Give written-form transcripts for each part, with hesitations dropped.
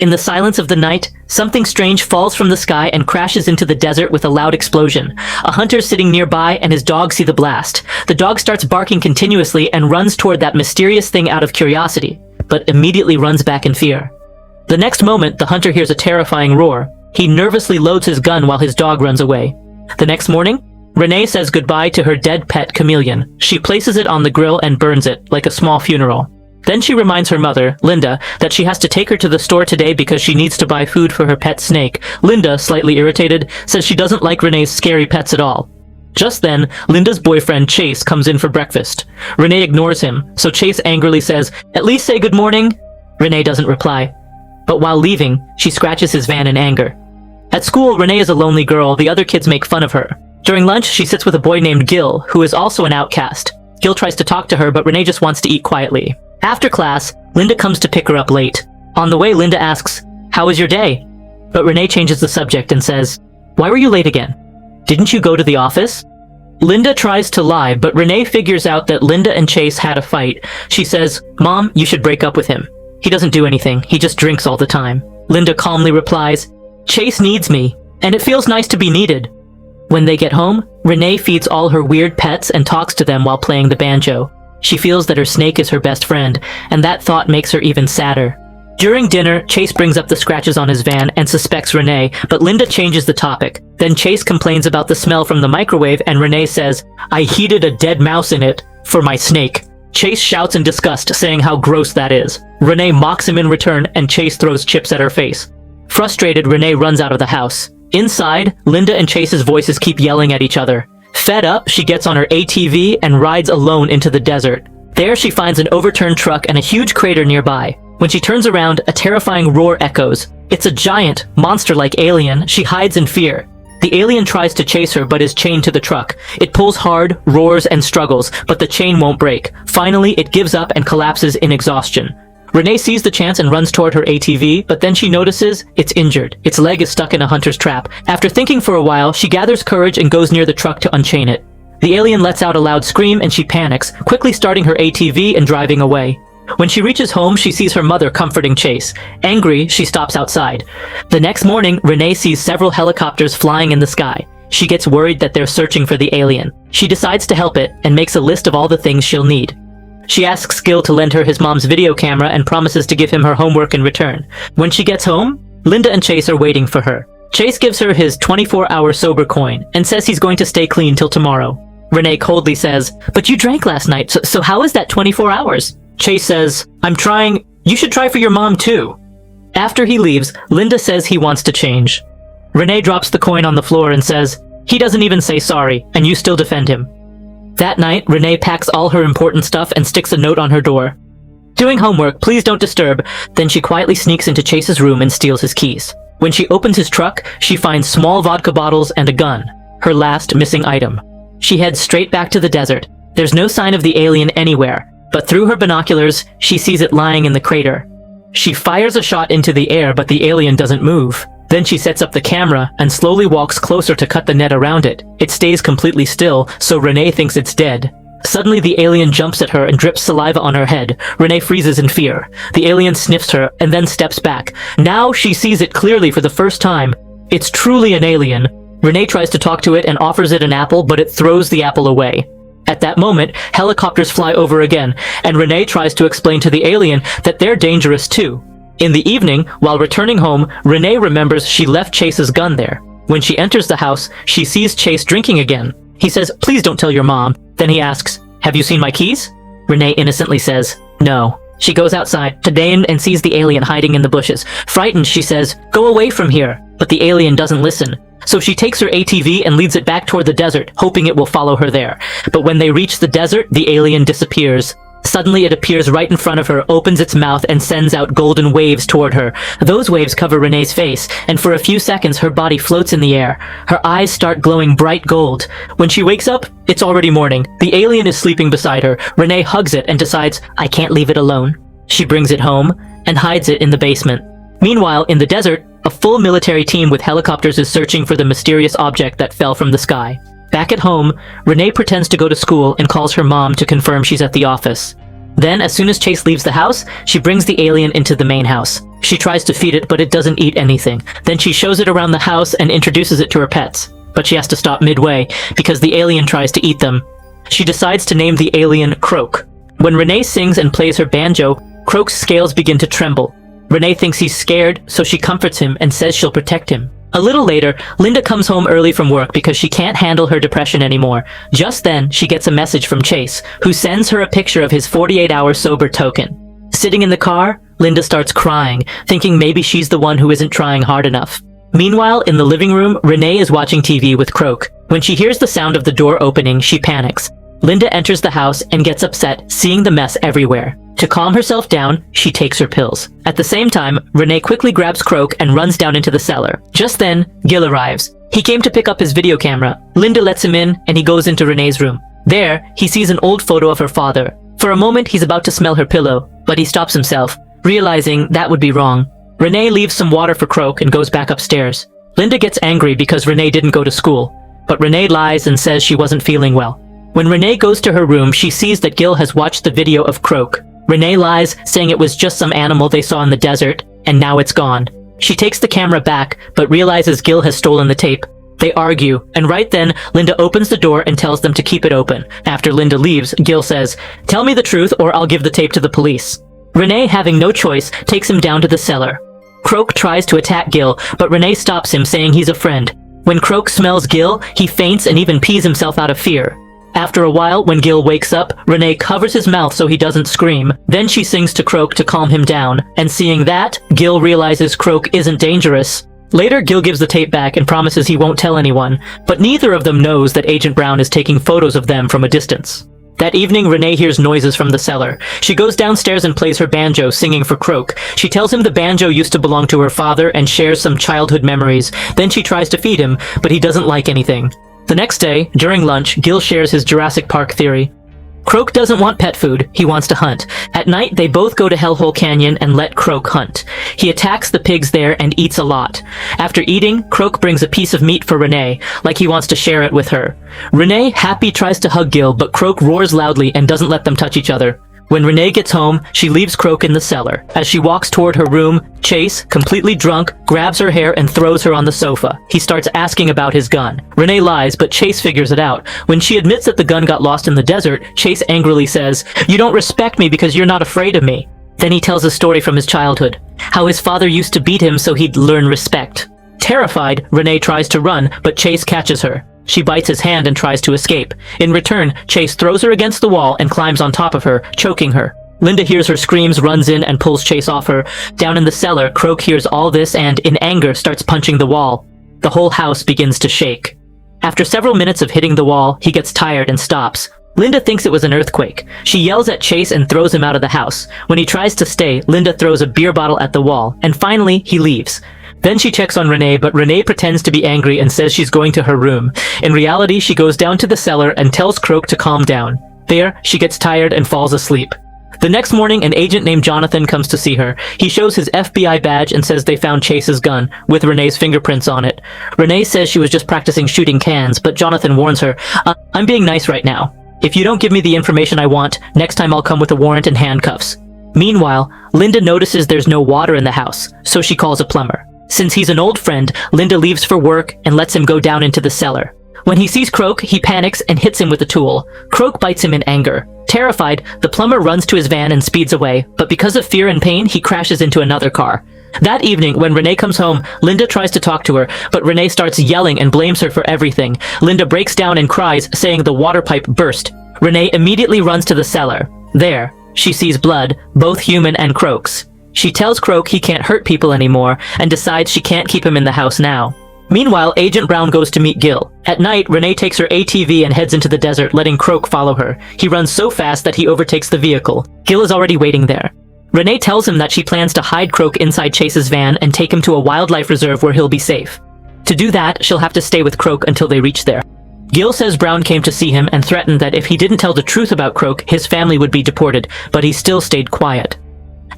In the silence of the night, something strange falls from the sky and crashes into the desert with a loud explosion. A hunter sitting nearby and his dog see the blast. The dog starts barking continuously and runs toward that mysterious thing out of curiosity, but immediately runs back in fear. The next moment, the hunter hears a terrifying roar. He nervously loads his gun while his dog runs away. The next morning, Renee says goodbye to her dead pet chameleon. She places it on the grill and burns it, like a small funeral. Then she reminds her mother, Linda, that she has to take her to the store today because she needs to buy food for her pet snake. Linda, slightly irritated, says she doesn't like Renee's scary pets at all. Just then, Linda's boyfriend Chase comes in for breakfast. Renee ignores him, so Chase angrily says, "At least say good morning." Renee doesn't reply. But while leaving, she scratches his van in anger. At school, Renee is a lonely girl. The other kids make fun of her. During lunch, she sits with a boy named Gil, who is also an outcast. Gil tries to talk to her, but Renee just wants to eat quietly. After class, Linda comes to pick her up late. On the way, Linda asks, "How was your day?" But Renee changes the subject and says, "Why were you late again? Didn't you go to the office?" Linda tries to lie, but Renee figures out that Linda and Chase had a fight. She says, "Mom, you should break up with him. He doesn't do anything. He just drinks all the time." Linda calmly replies, "Chase needs me, and it feels nice to be needed." When they get home, Renee feeds all her weird pets and talks to them while playing the banjo. She feels that her snake is her best friend, and that thought makes her even sadder. During dinner, Chase brings up the scratches on his van and suspects Renee, but Linda changes the topic. Then Chase complains about the smell from the microwave and Renee says, "I heated a dead mouse in it for my snake." Chase shouts in disgust, saying how gross that is. Renee mocks him in return and Chase throws chips at her face. Frustrated, Renee runs out of the house. Inside, Linda and Chase's voices keep yelling at each other. Fed up, she gets on her ATV and rides alone into the desert. There she finds an overturned truck and a huge crater nearby. When she turns around, a terrifying roar echoes. It's a giant, monster-like alien. She hides in fear. The alien tries to chase her but is chained to the truck. It pulls hard, roars, and struggles, but the chain won't break. Finally, it gives up and collapses in exhaustion. Renee sees the chance and runs toward her ATV, but then she notices it's injured. Its leg is stuck in a hunter's trap. After thinking for a while, she gathers courage and goes near the truck to unchain it. The alien lets out a loud scream and she panics, quickly starting her ATV and driving away. When she reaches home, she sees her mother comforting Chase. Angry, she stops outside. The next morning, Renee sees several helicopters flying in the sky. She gets worried that they're searching for the alien. She decides to help it and makes a list of all the things she'll need. She asks Gil to lend her his mom's video camera and promises to give him her homework in return. When she gets home, Linda and Chase are waiting for her. Chase gives her his 24-hour sober coin and says he's going to stay clean till tomorrow. Renee coldly says, "But you drank last night, so how is that 24 hours? Chase says, "I'm trying. You should try for your mom too." After he leaves, Linda says he wants to change. Renee drops the coin on the floor and says, "He doesn't even say sorry, and you still defend him." That night, Renee packs all her important stuff and sticks a note on her door. "Doing homework, please don't disturb." Then she quietly sneaks into Chase's room and steals his keys. When she opens his truck, she finds small vodka bottles and a gun, her last missing item. She heads straight back to the desert. There's no sign of the alien anywhere, but through her binoculars, she sees it lying in the crater. She fires a shot into the air, but the alien doesn't move. Then she sets up the camera and slowly walks closer to cut the net around it. It stays completely still, so Renee thinks it's dead. Suddenly, the alien jumps at her and drips saliva on her head. Renee freezes in fear. The alien sniffs her and then steps back. Now she sees it clearly for the first time. It's truly an alien. Renee tries to talk to it and offers it an apple, but it throws the apple away. At that moment, helicopters fly over again, and Renee tries to explain to the alien that they're dangerous too. In the evening, while returning home, Renee remembers she left Chase's gun there. When she enters the house, she sees Chase drinking again. He says, "Please don't tell your mom." Then he asks, "Have you seen my keys?" Renee innocently says, "No." She goes outside to Dane and sees the alien hiding in the bushes. Frightened, she says, "Go away from here." But the alien doesn't listen. So she takes her ATV and leads it back toward the desert, hoping it will follow her there. But when they reach the desert, the alien disappears. Suddenly it appears right in front of her, opens its mouth, and sends out golden waves toward her. Those waves cover Renee's face, and for a few seconds her body floats in the air. Her eyes start glowing bright gold. When she wakes up, it's already morning. The alien is sleeping beside her. Renee hugs it and decides, "I can't leave it alone." She brings it home and hides it in the basement. Meanwhile, in the desert, a full military team with helicopters is searching for the mysterious object that fell from the sky. Back at home, Renee pretends to go to school and calls her mom to confirm she's at the office. Then, as soon as Chase leaves the house, she brings the alien into the main house. She tries to feed it, but it doesn't eat anything. Then she shows it around the house and introduces it to her pets. But she has to stop midway, because the alien tries to eat them. She decides to name the alien Croak. When Renee sings and plays her banjo, Croak's scales begin to tremble. Renee thinks he's scared, so she comforts him and says she'll protect him. A little later, Linda comes home early from work because she can't handle her depression anymore. Just then, she gets a message from Chase, who sends her a picture of his 48-hour sober token. Sitting in the car, Linda starts crying, thinking maybe she's the one who isn't trying hard enough. Meanwhile, in the living room, Renee is watching TV with Croak. When she hears the sound of the door opening, she panics. Linda enters the house and gets upset, seeing the mess everywhere. To calm herself down, she takes her pills. At the same time, Renee quickly grabs Croak and runs down into the cellar. Just then, Gil arrives. He came to pick up his video camera. Linda lets him in, and he goes into Renee's room. There, he sees an old photo of her father. For a moment, he's about to smell her pillow, but he stops himself, realizing that would be wrong. Renee leaves some water for Croak and goes back upstairs. Linda gets angry because Renee didn't go to school, but Renee lies and says she wasn't feeling well. When Renee goes to her room, she sees that Gil has watched the video of Croak. Renee lies, saying it was just some animal they saw in the desert, and now it's gone. She takes the camera back, but realizes Gil has stolen the tape. They argue, and right then, Linda opens the door and tells them to keep it open. After Linda leaves, Gil says, "Tell me the truth or I'll give the tape to the police." Renee, having no choice, takes him down to the cellar. Croak tries to attack Gil, but Renee stops him, saying he's a friend. When Croak smells Gil, he faints and even pees himself out of fear. After a while, when Gil wakes up, Renee covers his mouth so he doesn't scream. Then she sings to Croak to calm him down, and seeing that, Gil realizes Croak isn't dangerous. Later, Gil gives the tape back and promises he won't tell anyone, but neither of them knows that Agent Brown is taking photos of them from a distance. That evening, Renee hears noises from the cellar. She goes downstairs and plays her banjo, singing for Croak. She tells him the banjo used to belong to her father and shares some childhood memories. Then she tries to feed him, but he doesn't like anything. The next day, during lunch, Gil shares his Jurassic Park theory. Croak doesn't want pet food, he wants to hunt. At night, they both go to Hellhole Canyon and let Croak hunt. He attacks the pigs there and eats a lot. After eating, Croak brings a piece of meat for Renee, like he wants to share it with her. Renee, happy, tries to hug Gil, but Croak roars loudly and doesn't let them touch each other. When Renee gets home, she leaves Croak in the cellar. As she walks toward her room, Chase, completely drunk, grabs her hair and throws her on the sofa. He starts asking about his gun. Renee lies, but Chase figures it out. When she admits that the gun got lost in the desert, Chase angrily says, "You don't respect me because you're not afraid of me." Then he tells a story from his childhood, how his father used to beat him so he'd learn respect. Terrified, Renee tries to run, but Chase catches her. She bites his hand and tries to escape. In return, Chase throws her against the wall and climbs on top of her, choking her. Linda hears her screams, runs in, and pulls Chase off her. Down in the cellar, Croak hears all this and, in anger, starts punching the wall. The whole house begins to shake. After several minutes of hitting the wall, he gets tired and stops. Linda thinks it was an earthquake. She yells at Chase and throws him out of the house. When he tries to stay, Linda throws a beer bottle at the wall, and finally, he leaves. Then she checks on Renee, but Renee pretends to be angry and says she's going to her room. In reality, she goes down to the cellar and tells Croak to calm down. There, she gets tired and falls asleep. The next morning, an agent named Jonathan comes to see her. He shows his FBI badge and says they found Chase's gun, with Renee's fingerprints on it. Renee says she was just practicing shooting cans, but Jonathan warns her, "I'm being nice right now. If you don't give me the information I want, next time I'll come with a warrant and handcuffs." Meanwhile, Linda notices there's no water in the house, so she calls a plumber. Since he's an old friend, Linda leaves for work and lets him go down into the cellar. When he sees Croak, he panics and hits him with a tool. Croak bites him in anger. Terrified, the plumber runs to his van and speeds away, but because of fear and pain, he crashes into another car. That evening, when Renee comes home, Linda tries to talk to her, but Renee starts yelling and blames her for everything. Linda breaks down and cries, saying the water pipe burst. Renee immediately runs to the cellar. There, she sees blood, both human and Croak's. She tells Croak he can't hurt people anymore and decides she can't keep him in the house now. Meanwhile, Agent Brown goes to meet Gil. At night, Renee takes her ATV and heads into the desert, letting Croak follow her. He runs so fast that he overtakes the vehicle. Gil is already waiting there. Renee tells him that she plans to hide Croak inside Chase's van and take him to a wildlife reserve where he'll be safe. To do that, she'll have to stay with Croak until they reach there. Gil says Brown came to see him and threatened that if he didn't tell the truth about Croak, his family would be deported, but he still stayed quiet.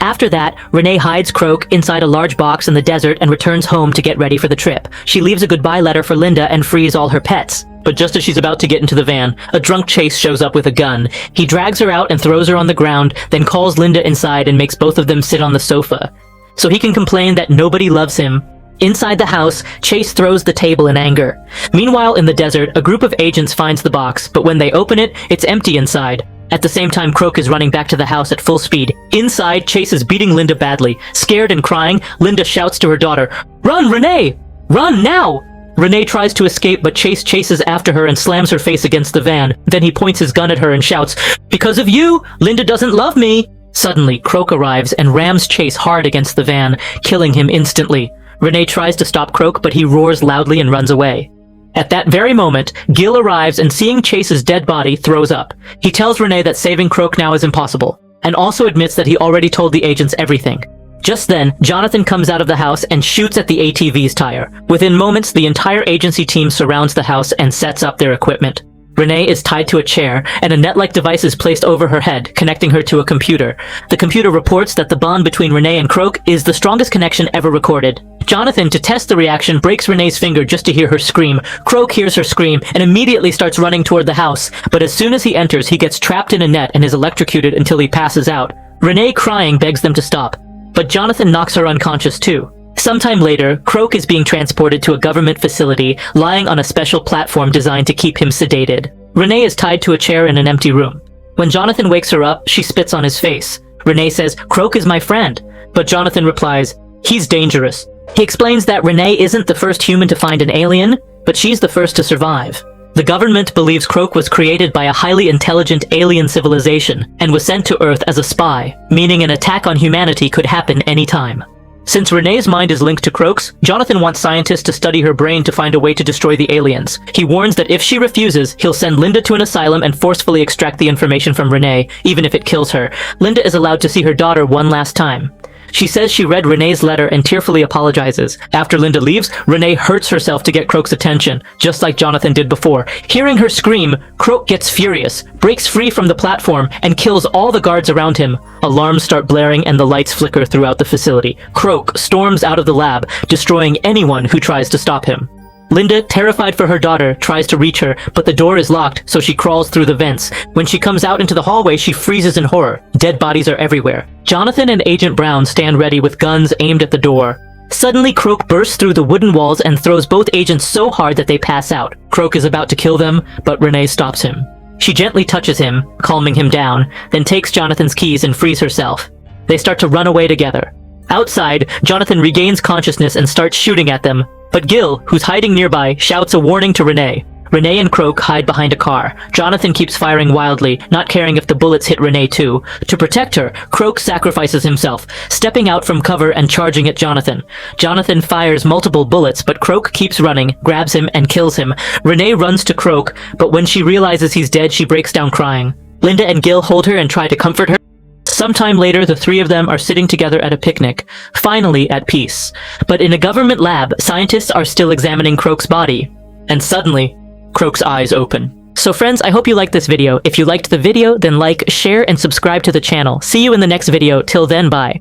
After that, Renee hides Croak inside a large box in the desert and returns home to get ready for the trip. She leaves a goodbye letter for Linda and frees all her pets. But just as she's about to get into the van, a drunk Chase shows up with a gun. He drags her out and throws her on the ground, then calls Linda inside and makes both of them sit on the sofa, so he can complain that nobody loves him. Inside the house, Chase throws the table in anger. Meanwhile, in the desert, a group of agents finds the box, but when they open it, it's empty inside. At the same time, Croak is running back to the house at full speed. Inside, Chase is beating Linda badly. Scared and crying, Linda shouts to her daughter, "Run, Renee! Run now!" Renee tries to escape, but Chase chases after her and slams her face against the van. Then he points his gun at her and shouts, "Because of you, Linda doesn't love me!" Suddenly, Croak arrives and rams Chase hard against the van, killing him instantly. Renee tries to stop Croak, but he roars loudly and runs away. At that very moment, Gil arrives and seeing Chase's dead body, throws up. He tells Renee that saving Croak now is impossible, and also admits that he already told the agents everything. Just then, Jonathan comes out of the house and shoots at the ATV's tire. Within moments, the entire agency team surrounds the house and sets up their equipment. Renee is tied to a chair, and a net-like device is placed over her head, connecting her to a computer. The computer reports that the bond between Renee and Croak is the strongest connection ever recorded. Jonathan, to test the reaction, breaks Renee's finger just to hear her scream. Croak hears her scream and immediately starts running toward the house, but as soon as he enters, he gets trapped in a net and is electrocuted until he passes out. Renee, crying, begs them to stop, but Jonathan knocks her unconscious too. Sometime later, Croak is being transported to a government facility, lying on a special platform designed to keep him sedated. Renee is tied to a chair in an empty room. When Jonathan wakes her up, she spits on his face. Renee says, "Croak is my friend," but Jonathan replies, "He's dangerous." He explains that Renee isn't the first human to find an alien, but she's the first to survive. The government believes Croak was created by a highly intelligent alien civilization and was sent to Earth as a spy, meaning an attack on humanity could happen anytime. Since Renee's mind is linked to Croak's, Jonathan wants scientists to study her brain to find a way to destroy the aliens. He warns that if she refuses, he'll send Linda to an asylum and forcefully extract the information from Renee, even if it kills her. Linda is allowed to see her daughter one last time. She says she read Renee's letter and tearfully apologizes. After Linda leaves, Renee hurts herself to get Croak's attention, just like Jonathan did before. Hearing her scream, Croak gets furious, breaks free from the platform, and kills all the guards around him. Alarms start blaring and the lights flicker throughout the facility. Croak storms out of the lab, destroying anyone who tries to stop him. Linda, terrified for her daughter, tries to reach her, but the door is locked, so she crawls through the vents. When she comes out into the hallway, she freezes in horror. Dead bodies are everywhere. Jonathan and Agent Brown stand ready with guns aimed at the door. Suddenly, Croak bursts through the wooden walls and throws both agents so hard that they pass out. Croak is about to kill them, but Renee stops him. She gently touches him, calming him down, then takes Jonathan's keys and frees herself. They start to run away together. Outside, Jonathan regains consciousness and starts shooting at them, but Gil, who's hiding nearby, shouts a warning to Renee. Renee and Croak hide behind a car. Jonathan keeps firing wildly, not caring if the bullets hit Renee too. To protect her, Croak sacrifices himself, stepping out from cover and charging at Jonathan. Jonathan fires multiple bullets, but Croak keeps running, grabs him, and kills him. Renee runs to Croak, but when she realizes he's dead, she breaks down crying. Linda and Gil hold her and try to comfort her. Sometime later, the three of them are sitting together at a picnic, finally at peace. But in a government lab, scientists are still examining Croak's body. And suddenly, Croak's eyes open. So friends, I hope you liked this video. If you liked the video, then like, share, and subscribe to the channel. See you in the next video. Till then, bye.